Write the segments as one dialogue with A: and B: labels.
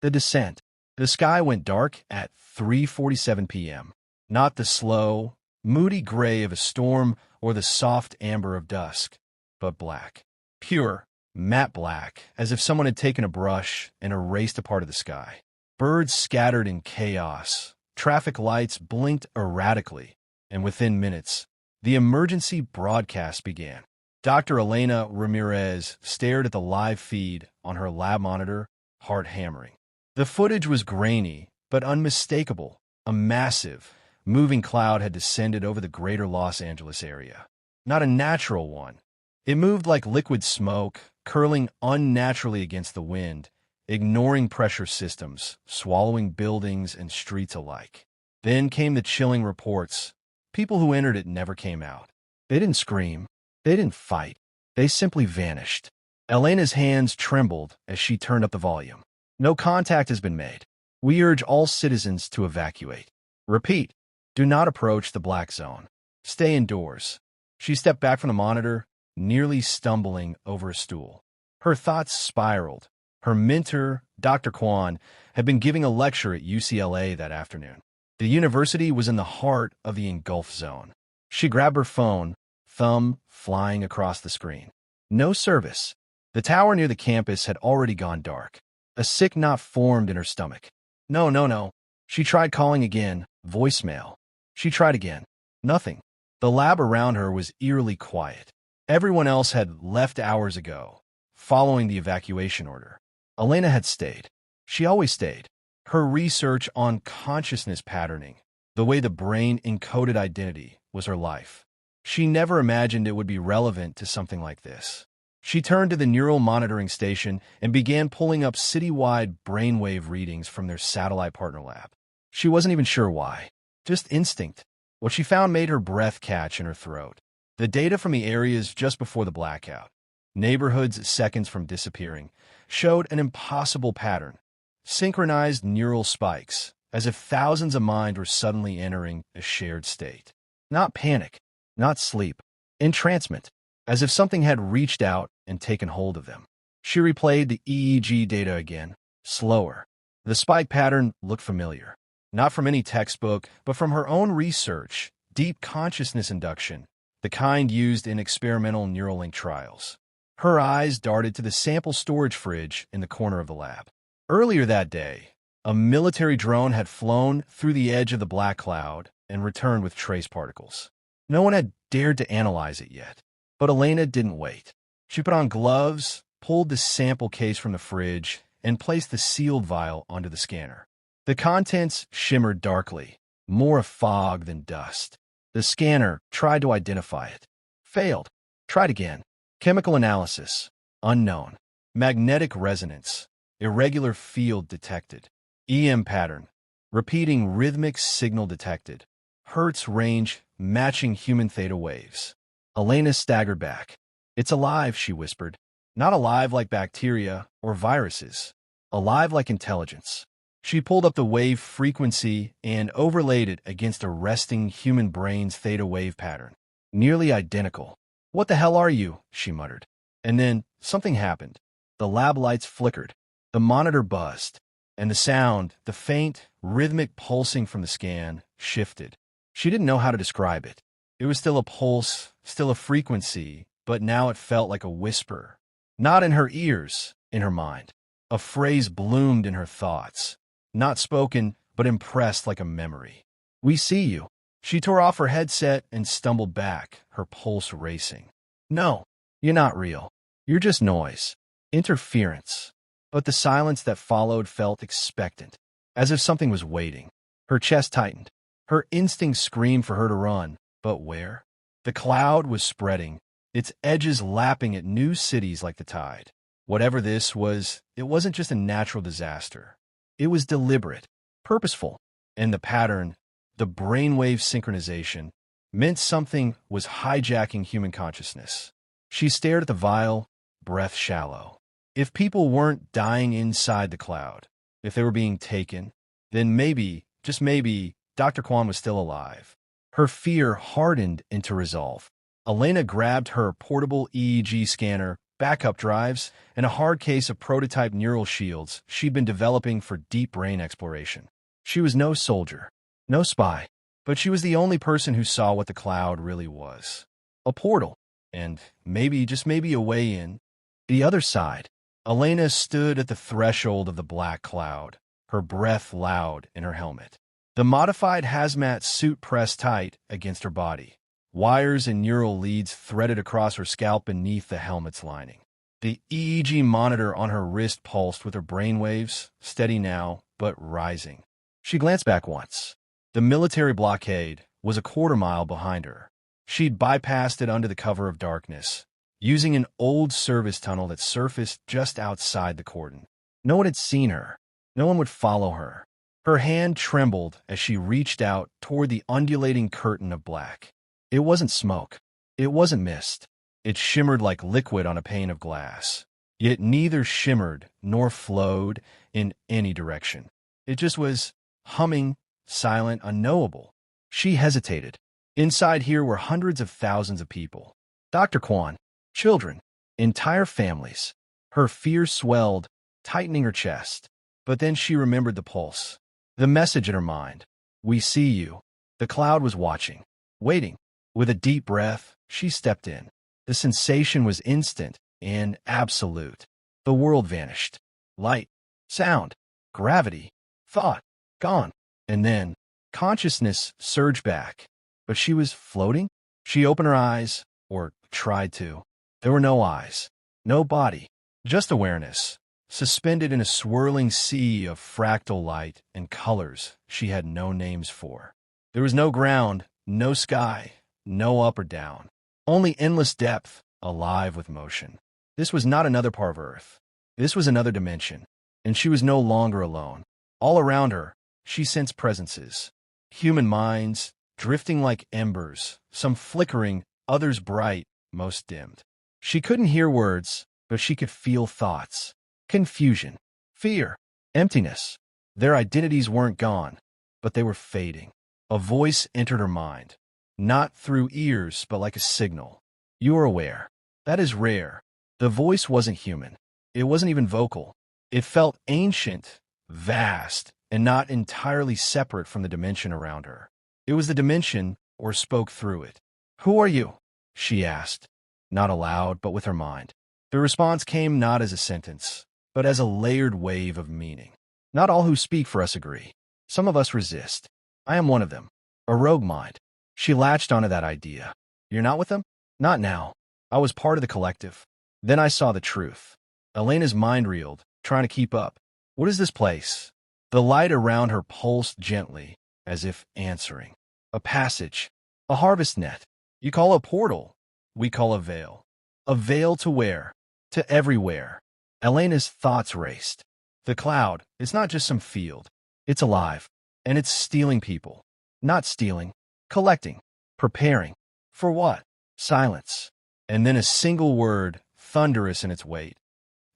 A: The descent. The sky went dark at 3:47 p.m. Not the slow, moody gray of a storm or the soft amber of dusk, but black. Pure, matte black, as if someone had taken a brush and erased a part of the sky. Birds scattered in chaos. Traffic lights blinked erratically, and within minutes, the emergency broadcast began. Dr. Elena Ramirez stared at the live feed on her lab monitor, heart hammering. The footage was grainy, but unmistakable. A massive, moving cloud had descended over the greater Los Angeles area. Not a natural one. It moved like liquid smoke, curling unnaturally against the wind, ignoring pressure systems, swallowing buildings and streets alike. Then came the chilling reports. People who entered it never came out. They didn't scream. They didn't fight. They simply vanished. Elena's hands trembled as she turned up the volume. No contact has been made. We urge all citizens to evacuate. Repeat, do not approach the black zone. Stay indoors. She stepped back from the monitor, nearly stumbling over a stool. Her thoughts spiraled. Her mentor, Dr. Kwan, had been giving a lecture at UCLA that afternoon. The university was in the heart of the engulf zone. She grabbed her phone, thumb flying across the screen. No service. The tower near the campus had already gone dark. A sick knot formed in her stomach. No. She tried calling again. Voicemail. She tried again. Nothing. The lab around her was eerily quiet. Everyone else had left hours ago, following the evacuation order. Elena had stayed. She always stayed. Her research on consciousness patterning, the way the brain encoded identity, was her life. She never imagined it would be relevant to something like this. She turned to the neural monitoring station and began pulling up citywide brainwave readings from their satellite partner lab. She wasn't even sure why. Just instinct. What she found made her breath catch in her throat. The data from the areas just before the blackout, neighborhoods seconds from disappearing, showed an impossible pattern. Synchronized neural spikes, as if thousands of minds were suddenly entering a shared state. Not panic, not sleep, entrancement, as if something had reached out and taken hold of them. She replayed the EEG data again, slower. The spike pattern looked familiar. Not from any textbook, but from her own research, deep consciousness induction, the kind used in experimental Neuralink trials. Her eyes darted to the sample storage fridge in the corner of the lab. Earlier that day, a military drone had flown through the edge of the black cloud and returned with trace particles. No one had dared to analyze it yet. But Elena didn't wait. She put on gloves, pulled the sample case from the fridge, and placed the sealed vial onto the scanner. The contents shimmered darkly, more of fog than dust. The scanner tried to identify it. Failed. Tried again. Chemical analysis. Unknown. Magnetic resonance. Irregular field detected. EM pattern. Repeating rhythmic signal detected. Hertz range matching human theta waves. Elena staggered back. It's alive, she whispered. Not alive like bacteria or viruses. Alive like intelligence. She pulled up the wave frequency and overlaid it against a resting human brain's theta wave pattern. Nearly identical. What the hell are you? She muttered. And then something happened. The lab lights flickered. The monitor buzzed. And the sound, the faint, rhythmic pulsing from the scan, shifted. She didn't know how to describe it. It was still a pulse, still a frequency, but now it felt like a whisper. Not in her ears, in her mind. A phrase bloomed in her thoughts. Not spoken, but impressed like a memory. We see you. She tore off her headset and stumbled back, her pulse racing. No, you're not real. You're just noise. Interference. But the silence that followed felt expectant, as if something was waiting. Her chest tightened. Her instinct screamed for her to run, but where? The cloud was spreading, its edges lapping at new cities like the tide. Whatever this was, it wasn't just a natural disaster. It was deliberate, purposeful, and the pattern, the brainwave synchronization, meant something was hijacking human consciousness. She stared at the vial, breath shallow. If people weren't dying inside the cloud, if they were being taken, then maybe, just maybe, Dr. Kwan was still alive. Her fear hardened into resolve. Elena grabbed her portable EEG scanner, backup drives, and a hard case of prototype neural shields she'd been developing for deep brain exploration. She was no soldier, no spy, but she was the only person who saw what the cloud really was. A portal, and maybe, just maybe, a way in. The other side. Elena stood at the threshold of the black cloud, her breath loud in her helmet. The modified hazmat suit pressed tight against her body. Wires and neural leads threaded across her scalp beneath the helmet's lining. The EEG monitor on her wrist pulsed with her brainwaves, steady now, but rising. She glanced back once. The military blockade was a quarter-mile behind her. She'd bypassed it under the cover of darkness, using an old service tunnel that surfaced just outside the cordon. No one had seen her. No one would follow her. Her hand trembled as she reached out toward the undulating curtain of black. It wasn't smoke. It wasn't mist. It shimmered like liquid on a pane of glass. Yet neither shimmered nor flowed in any direction. It just was humming, silent, unknowable. She hesitated. Inside here were hundreds of thousands of people. Dr. Kwan, children, entire families. Her fear swelled, tightening her chest. But then she remembered the pulse. The message in her mind. We see you. The cloud was watching, waiting. With a deep breath, she stepped in. The sensation was instant and absolute. The world vanished. Light, sound, gravity, thought, gone. And then, consciousness surged back. But she was floating? She opened her eyes, or tried to. There were no eyes, no body, just awareness, suspended in a swirling sea of fractal light and colors she had no names for. There was no ground, no sky, no up or down. Only endless depth, alive with motion. This was not another part of Earth. This was another dimension, and she was no longer alone. All around her, she sensed presences. Human minds, drifting like embers, some flickering, others bright, most dimmed. She couldn't hear words, but she could feel thoughts. Confusion, fear, emptiness. Their identities weren't gone, but they were fading. A voice entered her mind. Not through ears, but like a signal. You are aware. That is rare. The voice wasn't human. It wasn't even vocal. It felt ancient, vast, and not entirely separate from the dimension around her. It was the dimension, or spoke through it. Who are you? She asked. Not aloud, but with her mind. The response came not as a sentence, but as a layered wave of meaning. Not all who speak for us agree. Some of us resist. I am one of them. A rogue mind. She latched onto that idea. You're not with them? Not now. I was part of the collective. Then I saw the truth. Elena's mind reeled, trying to keep up. What is this place? The light around her pulsed gently, as if answering. A passage. A harvest net. You call a portal. We call a veil. A veil to where? To everywhere. Elena's thoughts raced. The cloud, it's not just some field. It's alive. And it's stealing people. Not stealing. Collecting. Preparing. For what? Silence. And then a single word, thunderous in its weight.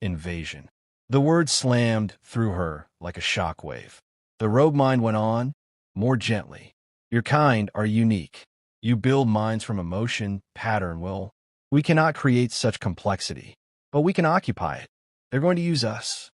A: Invasion. The word slammed through her like a shockwave. The rogue mind went on, more gently. Your kind are unique. You build minds from emotion, pattern, will. We cannot create such complexity, but we can occupy it. They're going to use us.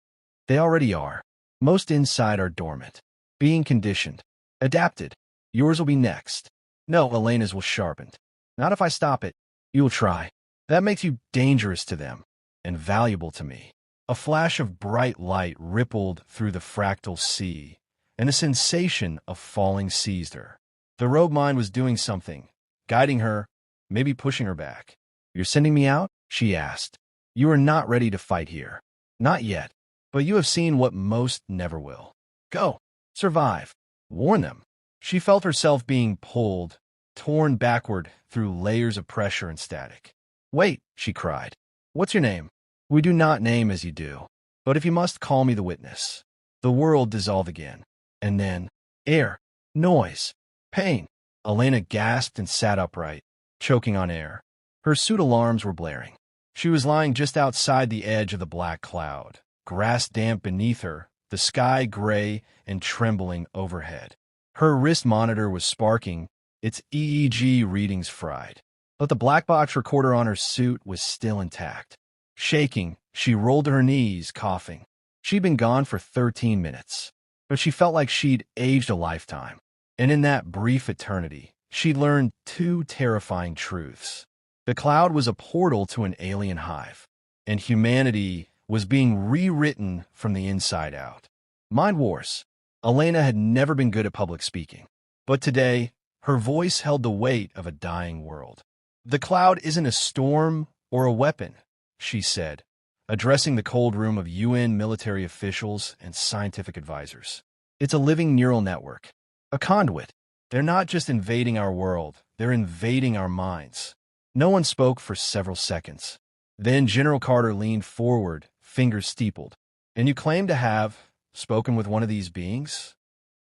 A: They already are. Most inside are dormant, being conditioned, adapted. Yours will be next. No, Elena's will sharpen. Not if I stop it. You will try. That makes you dangerous to them and valuable to me. A flash of bright light rippled through the fractal sea, and a sensation of falling seized her. The rogue mind was doing something, guiding her, maybe pushing her back. You're sending me out? She asked. You are not ready to fight here. Not yet, but you have seen what most never will. Go. Survive. Warn them. She felt herself being pulled, torn backward through layers of pressure and static. Wait, she cried. What's your name? We do not name as you do, but if you must call me the witness. The world dissolved again. And then, air, noise, pain. Elena gasped and sat upright, choking on air. Her suit alarms were blaring. She was lying just outside the edge of the black cloud, grass damp beneath her, the sky gray and trembling overhead. Her wrist monitor was sparking, its EEG readings fried. But the black box recorder on her suit was still intact. Shaking, she rolled to her knees, coughing. She'd been gone for 13 minutes, but she felt like she'd aged a lifetime. And in that brief eternity, she'd learned two terrifying truths. The cloud was a portal to an alien hive, and humanity was being rewritten from the inside out. Mind wars. Elena had never been good at public speaking, but today, her voice held the weight of a dying world. "The cloud isn't a storm or a weapon," she said, addressing the cold room of UN military officials and scientific advisors. "It's a living neural network, a conduit. They're not just invading our world, they're invading our minds." No one spoke for several seconds. Then General Carter leaned forward, fingers steepled. "And you claim to have spoken with one of these beings?"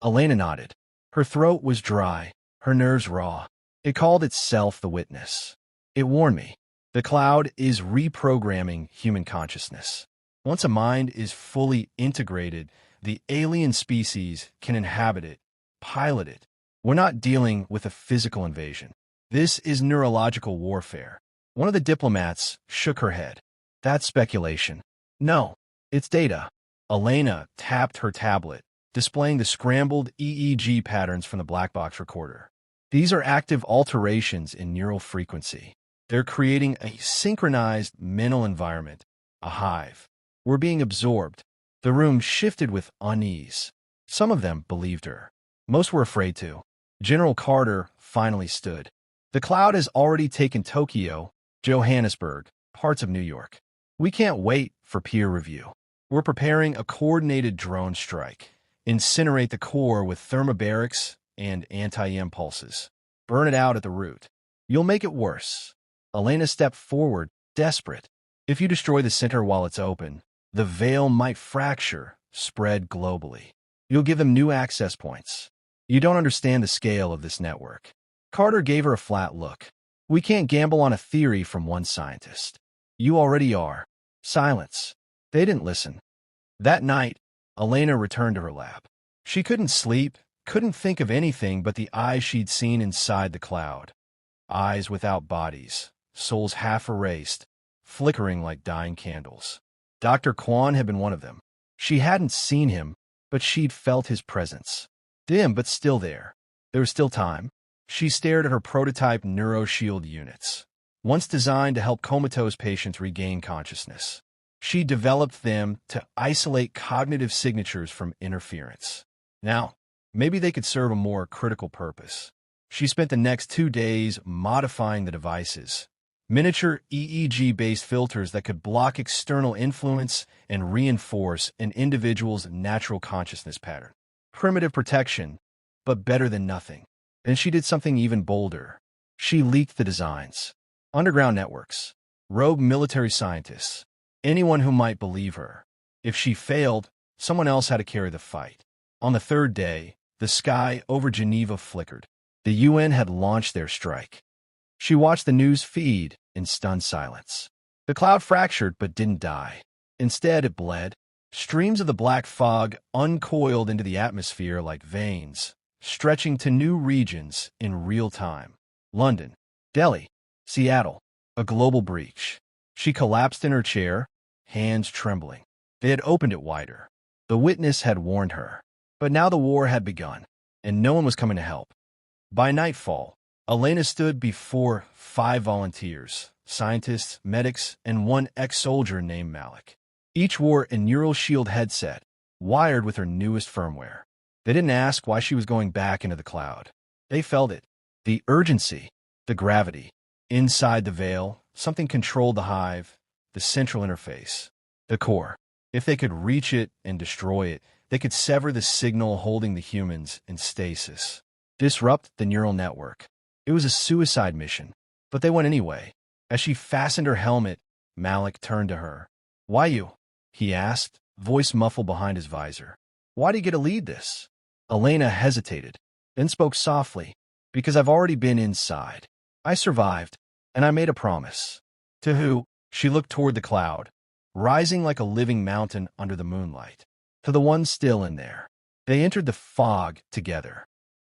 A: Elena nodded. Her throat was dry, her nerves raw. "It called itself the Witness. It warned me. The cloud is reprogramming human consciousness. Once a mind is fully integrated, the alien species can inhabit it, pilot it. We're not dealing with a physical invasion. This is neurological warfare." One of the diplomats shook her head. "That's speculation." "No, it's data." Elena tapped her tablet, displaying the scrambled EEG patterns from the black box recorder. "These are active alterations in neural frequency. They're creating a synchronized mental environment, a hive. We're being absorbed." The room shifted with unease. Some of them believed her. Most were afraid to. General Carter finally stood. "The cloud has already taken Tokyo, Johannesburg, parts of New York. We can't wait for peer review. We're preparing a coordinated drone strike. Incinerate the core with thermobarics and anti-EM pulses. Burn it out at the root. You'll make it worse." Elena stepped forward, desperate. "If you destroy the center while it's open, the veil might fracture, spread globally. You'll give them new access points. You don't understand the scale of this network." Carter gave her a flat look. "We can't gamble on a theory from one scientist. You already are." Silence. They didn't listen. That night, Elena returned to her lab. She couldn't sleep, couldn't think of anything but the eyes she'd seen inside the cloud. Eyes without bodies, souls half erased, flickering like dying candles. Dr. Kwan had been one of them. She hadn't seen him, but she'd felt his presence. Dim, but still there. There was still time. She stared at her prototype neuroshield units, once designed to help comatose patients regain consciousness. She developed them to isolate cognitive signatures from interference. Now, maybe they could serve a more critical purpose. She spent the next 2 days modifying the devices. Miniature EEG-based filters that could block external influence and reinforce an individual's natural consciousness pattern. Primitive protection, but better than nothing. And she did something even bolder. She leaked the designs. Underground networks. Rogue military scientists. Anyone who might believe her. If she failed, someone else had to carry the fight. On the 3rd day, the sky over Geneva flickered. The UN had launched their strike. She watched the news feed in stunned silence. The cloud fractured but didn't die. Instead, it bled. Streams of the black fog uncoiled into the atmosphere like veins, stretching to new regions in real time. London, Delhi, Seattle, a global breach. She collapsed in her chair, hands trembling. They had opened it wider. The Witness had warned her. But now the war had begun, and no one was coming to help. By nightfall, Elena stood before 5 volunteers, scientists, medics, and one ex-soldier named Malik. Each wore a neural shield headset, wired with her newest firmware. They didn't ask why she was going back into the cloud. They felt it. The urgency, the gravity. Inside the veil, something controlled the hive, the central interface, the core. If they could reach it and destroy it, they could sever the signal holding the humans in stasis. Disrupt the neural network. It was a suicide mission, but they went anyway. As she fastened her helmet, Malik turned to her. "Why you?" he asked, voice muffled behind his visor. "Why do you get to lead this?" Elena hesitated, then spoke softly. "Because I've already been inside. I survived, and I made a promise." "To who?" She looked toward the cloud, rising like a living mountain under the moonlight. "To the one still in there." They entered the fog together.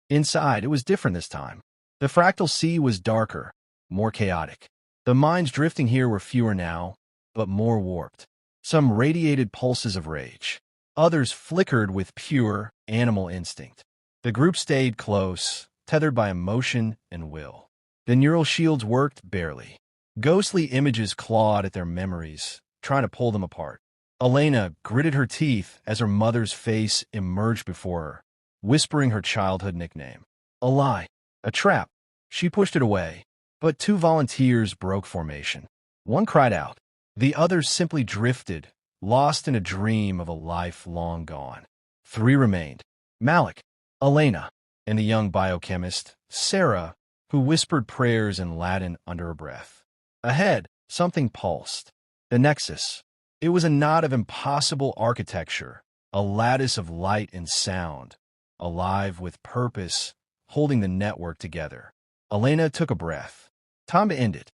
A: Inside, it was different this time. The fractal sea was darker, more chaotic. The minds drifting here were fewer now, but more warped. Some radiated pulses of rage. Others flickered with pure animal instinct. The group stayed close, tethered by emotion and will. The neural shields worked barely. Ghostly images clawed at their memories, trying to pull them apart. Elena gritted her teeth as her mother's face emerged before her, whispering her childhood nickname. A lie. A trap. She pushed it away, but two volunteers broke formation. One cried out. The others simply drifted, lost in a dream of a life long gone. Three remained. Malik, Elena, and the young biochemist, Sarah, who whispered prayers in Latin under her breath. Ahead, something pulsed. The nexus. It was a knot of impossible architecture, a lattice of light and sound, alive with purpose, holding the network together. Elena took a breath. Time to end it.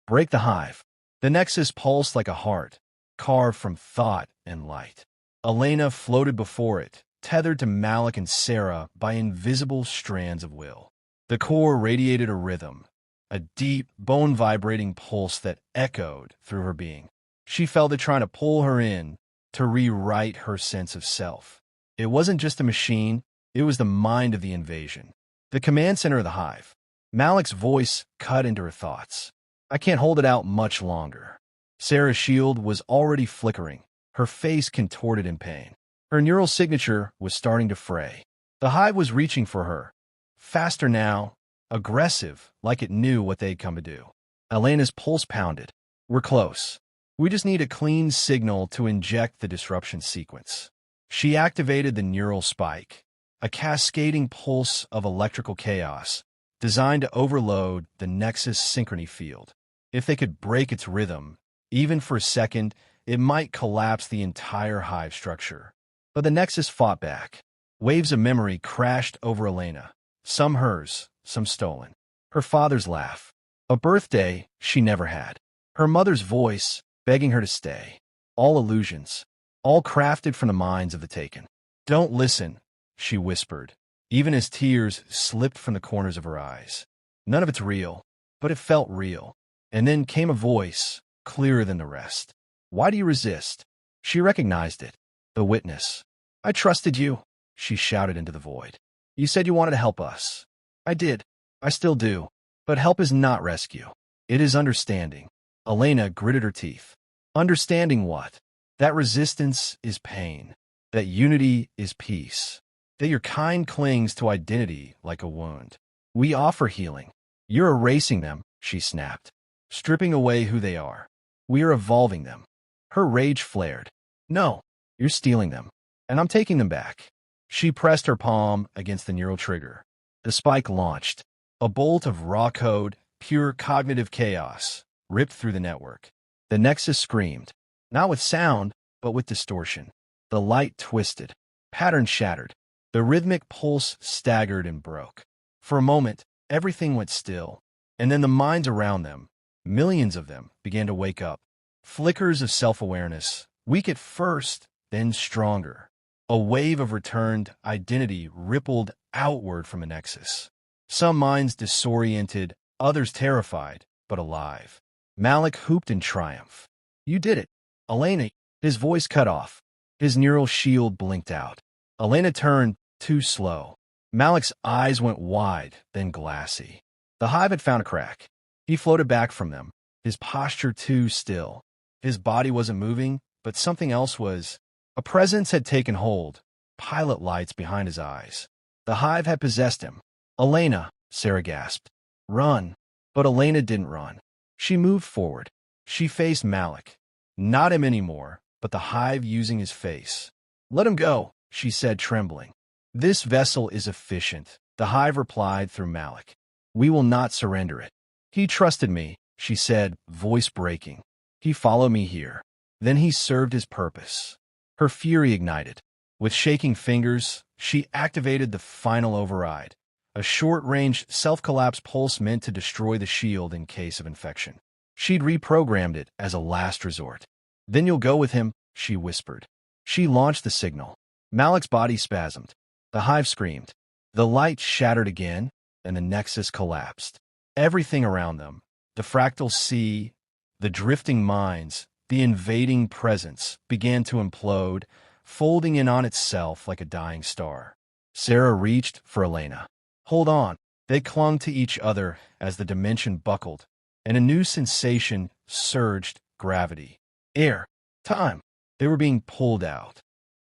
A: Break the hive. The nexus pulsed like a heart, carved from thought and light. Elena floated before it, tethered to Malik and Sarah by invisible strands of will. The core radiated a rhythm, a deep, bone-vibrating pulse that echoed through her being. She felt it trying to pull her in, to rewrite her sense of self. It wasn't just a machine, it was the mind of the invasion. The command center of the hive. Malik's voice cut into her thoughts. I can't hold it out much longer. Sarah's shield was already flickering, her face contorted in pain. Her neural signature was starting to fray. The hive was reaching for her. Faster now, aggressive, like it knew what they'd come to do. Elena's pulse pounded. We're close. We just need a clean signal to inject the disruption sequence. She activated the neural spike, a cascading pulse of electrical chaos, designed to overload the nexus synchrony field. If they could break its rhythm, even for a second, it might collapse the entire hive structure. But the nexus fought back. Waves of memory crashed over Elena, some hers, some stolen. Her father's laugh, a birthday she never had. Her mother's voice, begging her to stay. All illusions, all crafted from the minds of the taken. Don't listen, she whispered, even as tears slipped from the corners of her eyes. None of it's real, but it felt real. And then came a voice, clearer than the rest. Why do you resist? She recognized it. The witness. I trusted you, she shouted into the void. You said you wanted to help us. I did. I still do. But help is not rescue. It is understanding. Elena gritted her teeth. Understanding what? That resistance is pain. That unity is peace. That your kind clings to identity like a wound. We offer healing. You're erasing them, she snapped. Stripping away who they are. We are evolving them. Her rage flared. No, you're stealing them. And I'm taking them back. She pressed her palm against the neural trigger. The spike launched. A bolt of raw code, pure cognitive chaos, ripped through the network. The nexus screamed. Not with sound, but with distortion. The light twisted. Patterns shattered. The rhythmic pulse staggered and broke. For a moment, everything went still. And then the minds around them, millions of them, began to wake up. Flickers of self-awareness, weak at first, then stronger. A wave of returned identity rippled outward from a nexus. Some minds disoriented, others terrified, but alive. Malik hooped in triumph. You did it. Elena, his voice cut off. His neural shield blinked out. Elena turned, too slow. Malik's eyes went wide, then glassy. The hive had found a crack. He floated back from them, his posture too still. His body wasn't moving, but something else was. A presence had taken hold, pilot lights behind his eyes. The hive had possessed him. Elena, Sarah gasped. Run. But Elena didn't run. She moved forward. She faced Malik. Not him anymore, but the hive using his face. Let him go, she said, trembling. This vessel is efficient, the hive replied through Malik. We will not surrender it. He trusted me, she said, voice breaking. He followed me here. Then he served his purpose. Her fury ignited. With shaking fingers, she activated the final override, a short-range self-collapse pulse meant to destroy the shield in case of infection. She'd reprogrammed it as a last resort. Then you'll go with him, she whispered. She launched the signal. Malik's body spasmed. The hive screamed. The light shattered again, and the nexus collapsed. Everything around them, the fractal sea, the drifting minds, The invading presence began to implode, folding in on itself like a dying star. Sarah reached for Elena. Hold on. They clung to each other as the dimension buckled, and a new sensation surged: gravity, air, time. They were being pulled out.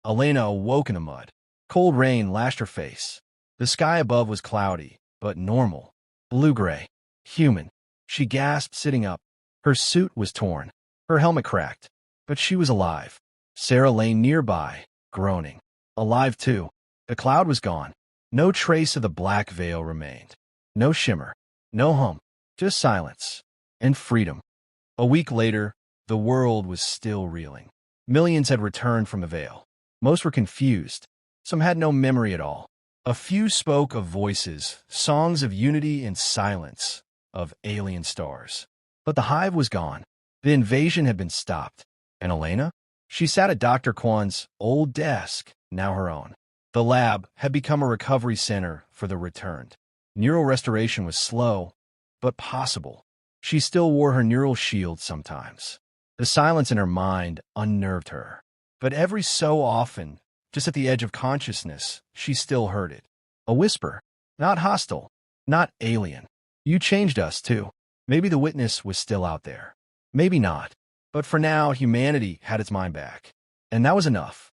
A: Elena awoke in the mud. Cold rain lashed her face. The sky above was cloudy, but normal. Blue-gray. Human. She gasped, sitting up. Her suit was torn. Her helmet cracked. But she was alive. Sarah lay nearby, groaning. Alive, too. The cloud was gone. No trace of the black veil remained. No shimmer. No hum. Just silence. And freedom. A week later, the world was still reeling. Millions had returned from the veil. Most were confused. Some had no memory at all. A few spoke of voices, songs of unity and silence, of alien stars. But the hive was gone. The invasion had been stopped. And Elena? She sat at Dr. Kwan's old desk, now her own. The lab had become a recovery center for the returned. Neural restoration was slow, but possible. She still wore her neural shield sometimes. The silence in her mind unnerved her. But every so often, just at the edge of consciousness, she still heard it. A whisper. Not hostile. Not alien. You changed us, too. Maybe the witness was still out there. Maybe not. But for now, humanity had its mind back. And that was enough.